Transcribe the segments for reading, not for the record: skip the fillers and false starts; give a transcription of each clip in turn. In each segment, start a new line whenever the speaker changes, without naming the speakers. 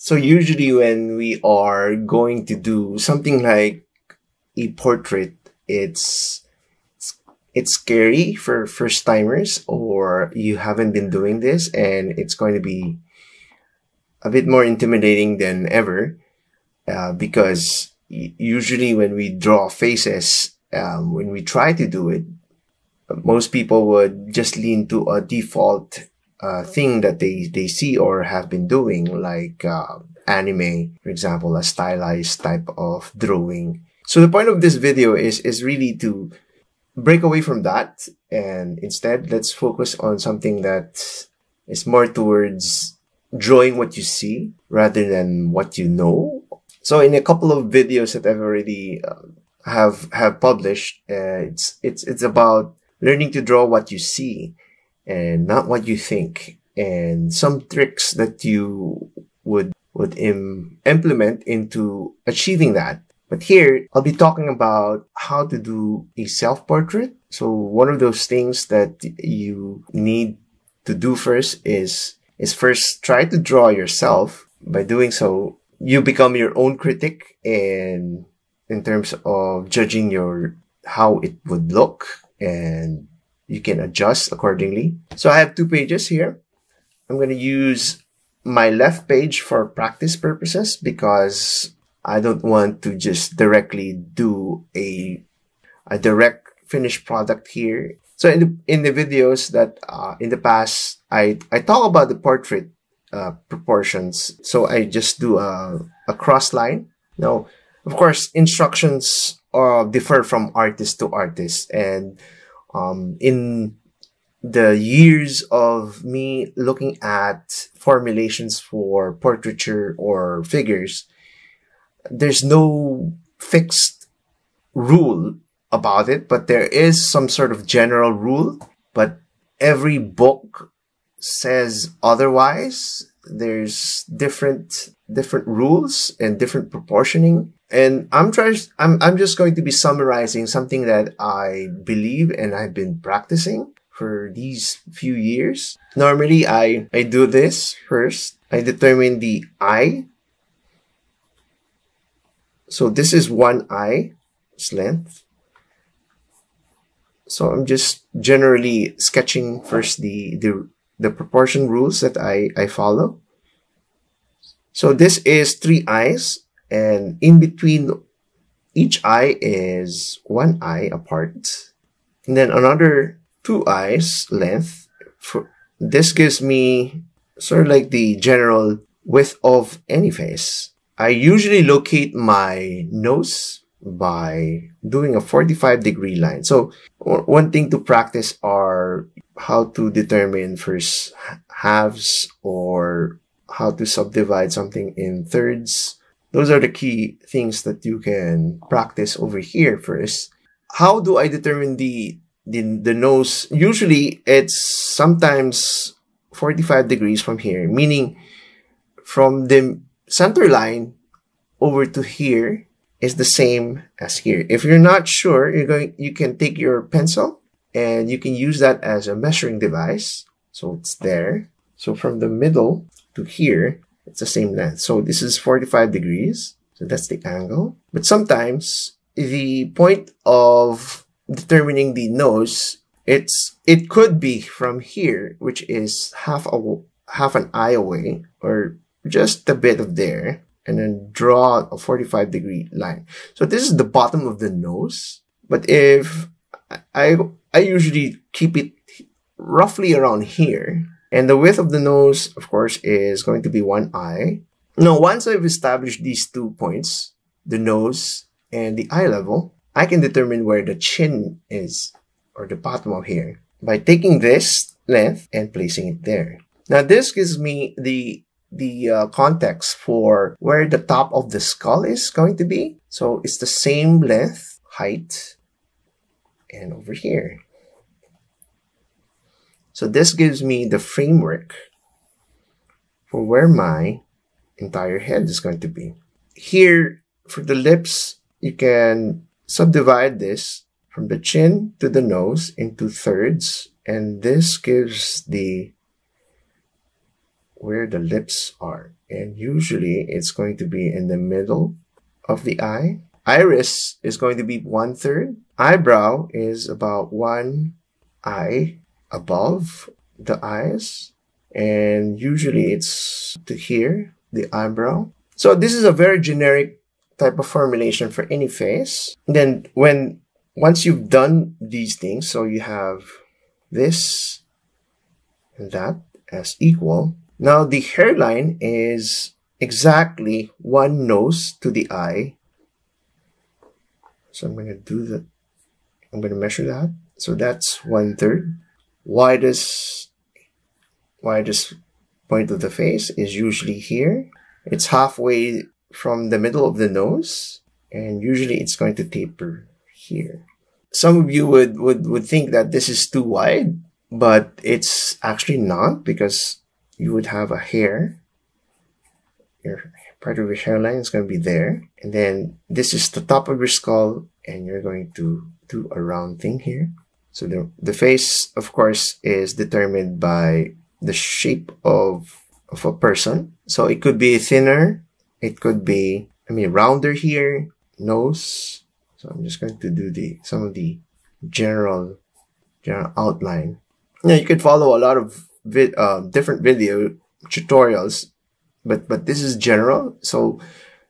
So usually when we are going to do something like a portrait, it's scary for first timers, or you haven't been doing this, and it's going to be a bit more intimidating than ever, because usually when we draw faces, when we try to do it, most people would just lean to a default thing that they see or have been doing, like anime, for example, a stylized type of drawing. So the point of this video is really to break away from that, and instead let's focus on something that is more towards drawing what you see rather than what you know. So in a couple of videos that I've already have published, it's about learning to draw what you see and not what you think, and some tricks that you would implement into achieving that. But here, I'll be talking about how to do a self-portrait. So one of those things that you need to do first is first try to draw yourself. By doing so, you become your own critic in terms of judging how it would look, and you can adjust accordingly. So I have 2 pages here. I'm going to use my left page for practice purposes because I don't want to just directly do a direct finished product here. So in the videos that in the past, I talk about the portrait proportions. So I just do a cross line. Now, of course, instructions differ from artist to artist, and in the years of me looking at formulations for portraiture or figures, there's no fixed rule about it, but there is some sort of general rule. But every book says otherwise. There's different rules and different proportioning. And I'm just going to be summarizing something that I believe and I've been practicing for these few years. Normally, I do this first. I determine the eye. So this is one eye's length. So I'm just generally sketching first the proportion rules that I follow. So this is 3 eyes, and in between each eye is 1 eye apart. And then another 2 eyes length. This gives me sort of like the general width of any face. I usually locate my nose by doing a 45-degree line. So one thing to practice are how to determine first halves, or how to subdivide something in thirds. Those are the key things that you can practice over here first. How do I determine the nose? Usually it's sometimes 45 degrees from here, meaning from the center line over to here is the same as here. If you're not sure, you can take your pencil and you can use that as a measuring device. So it's there. So from the middle to here, it's the same length. So this is 45 degrees. So that's the angle. But sometimes the point of determining the nose, it could be from here, which is half an eye away, or just a bit of there, and then draw a 45-degree line. So this is the bottom of the nose. But if I usually keep it roughly around here, and the width of the nose, of course, is going to be 1 eye. Now, once I've established these 2 points, the nose and the eye level, I can determine where the chin is, or the bottom of here, by taking this length and placing it there. Now, this gives me the context for where the top of the skull is going to be. So it's the same length, height, and over here. So this gives me the framework for where my entire head is going to be. Here, for the lips, you can subdivide this from the chin to the nose into thirds, and this gives the where the lips are. And usually it's going to be in the middle of the eye. Iris is going to be 1/3. Eyebrow is about 1 eye above the eyes. And usually it's to here, the eyebrow. So this is a very generic type of formulation for any face. And then once you've done these things, so you have this and that as equal. Now the hairline is exactly 1 nose to the eye. So I'm going to do that. I'm going to measure that. So that's 1/3. Widest point of the face is usually here. It's halfway from the middle of the nose, and usually it's going to taper here. Some of you would think that this is too wide, but it's actually not, because you would have a hair. Your part of your hairline is going to be there, and then this is the top of your skull, and you're going to do a round thing here. So the face, of course, is determined by the shape of a person. So it could be thinner, it could be, rounder here, nose. So I'm just going to do some of the general outline. Now you could follow a lot of different video tutorials, but this is general. So,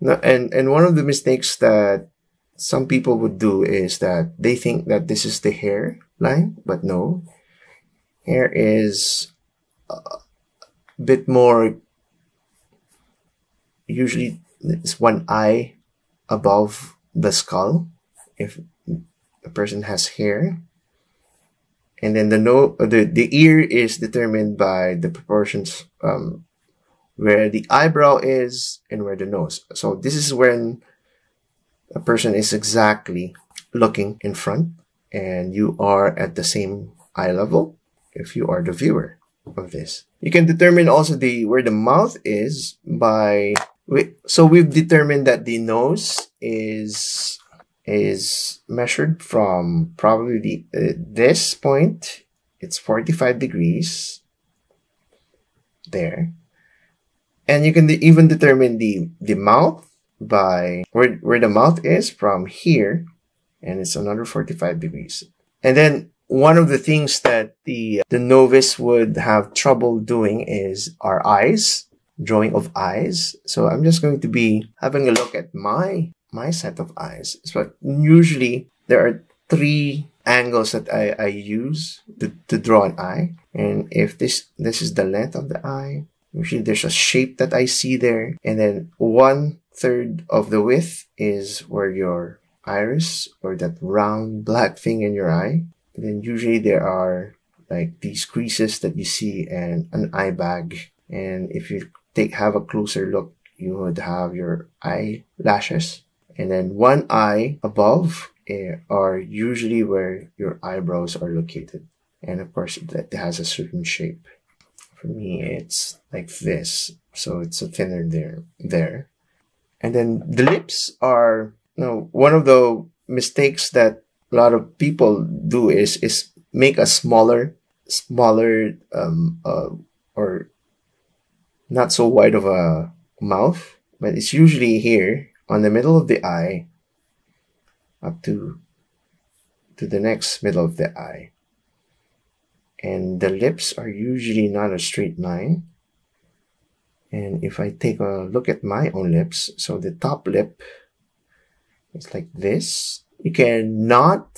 and one of the mistakes that some people would do is that they think that this is the hairline, but no. Hair is a bit more, usually it's 1 eye above the skull if a person has hair. And then the ear is determined by the proportions where the eyebrow is and where the nose. So this is when a person is exactly looking in front and you are at the same eye level if you are the viewer of this. You can determine also where the mouth is by, so we've determined that the nose is measured from probably this point. It's 45 degrees there. And you can even determine the mouth by where the mouth is from here, and it's another 45 degrees. And then one of the things that the novice would have trouble doing is our eyes, drawing of eyes. So I'm just going to be having a look at my set of eyes. So usually there are 3 angles that I use to draw an eye. And if this is the length of the eye, usually there's a shape that I see there. And then 1/3 of the width is where your iris, or that round black thing in your eye. And then usually there are like these creases that you see and an eye bag. And if you have a closer look, you would have your eyelashes. And then 1 eye above are usually where your eyebrows are located. And of course, that has a certain shape. For me, it's like this. So it's a thinner there. And then the lips are, one of the mistakes that a lot of people do is make a smaller, or not so wide of a mouth, but it's usually here on the middle of the eye up to the next middle of the eye. And the lips are usually not a straight line. And if I take a look at my own lips, so the top lip is like this. You can not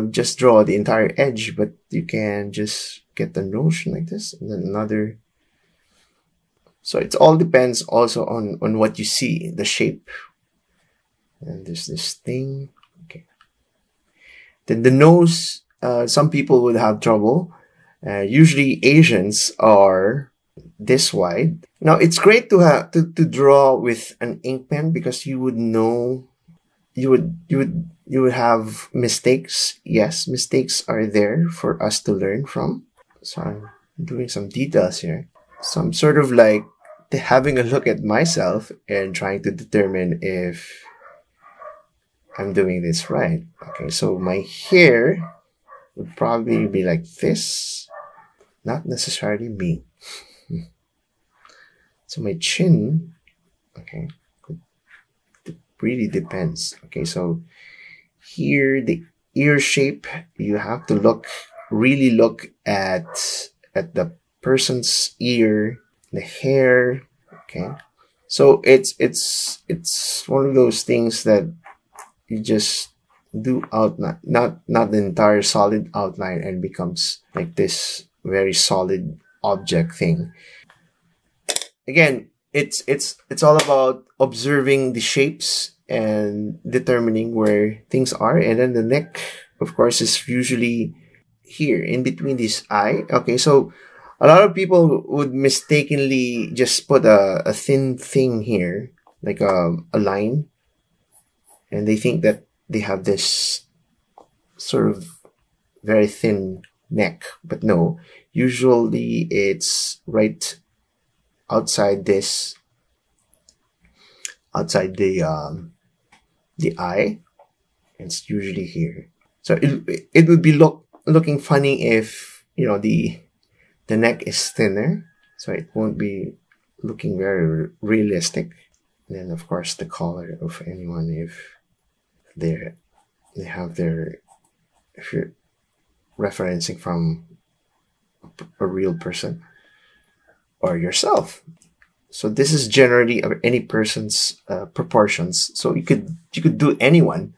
just draw the entire edge, but you can just get the notion like this, and then another. So it all depends also on what you see, the shape. And there's this thing. Okay. Then the nose, some people would have trouble. Usually Asians are this wide. Now it's great to have to draw with an ink pen, because you would know, you would have mistakes. Yes, mistakes are there for us to learn from. So I'm doing some details here. So I'm sort of like having a look at myself and trying to determine if I'm doing this right. Okay, so my hair would probably be like this. Not necessarily me. So my chin, okay, it really depends. Okay, so here the ear shape, you have to really look at the person's ear, the hair. Okay, so it's one of those things that you just do outline, not the entire solid outline, and becomes like this very solid object thing. Again, it's all about observing the shapes and determining where things are. And then the neck, of course, is usually here in between this eye. Okay, so a lot of people would mistakenly just put a thin thing here, like a line, and they think that they have this sort of very thin neck. But no, usually it's right outside this, outside the eye. It's usually here. So it would be looking funny if, you know, the neck is thinner, so it won't be looking very realistic. And then of course the color of anyone, if they have their, if you're referencing from a real person or yourself. So this is generally any person's proportions. So you could do anyone.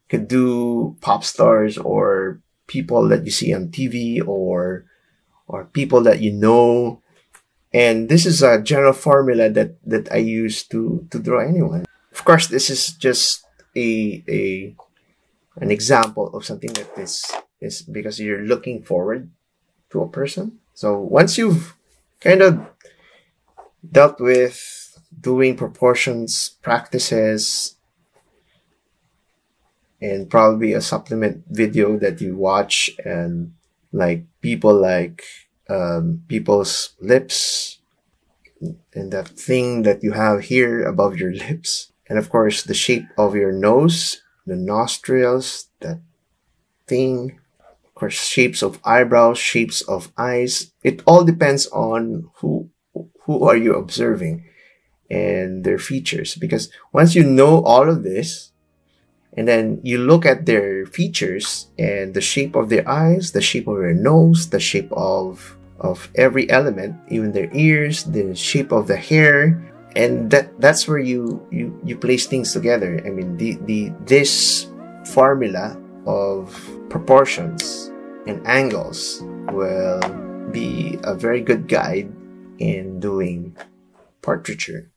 You could do pop stars or people that you see on TV or people that you know. And this is a general formula that I use to draw anyone. Of course, this is just an example of something that this is because you're looking forward to a person. So once you've kind of dealt with doing proportions practices and probably a supplement video that you watch, and like people's lips and that thing that you have here above your lips, and of course the shape of your nose, the nostrils, that thing, of course shapes of eyebrows, shapes of eyes. It all depends on who are you observing and their features. Because once you know all of this, and then you look at their features and the shape of their eyes, the shape of their nose, the shape of every element, even their ears, the shape of the hair, and that's where you place things together. I mean, this formula of proportions and angles will be a very good guide in doing portraiture.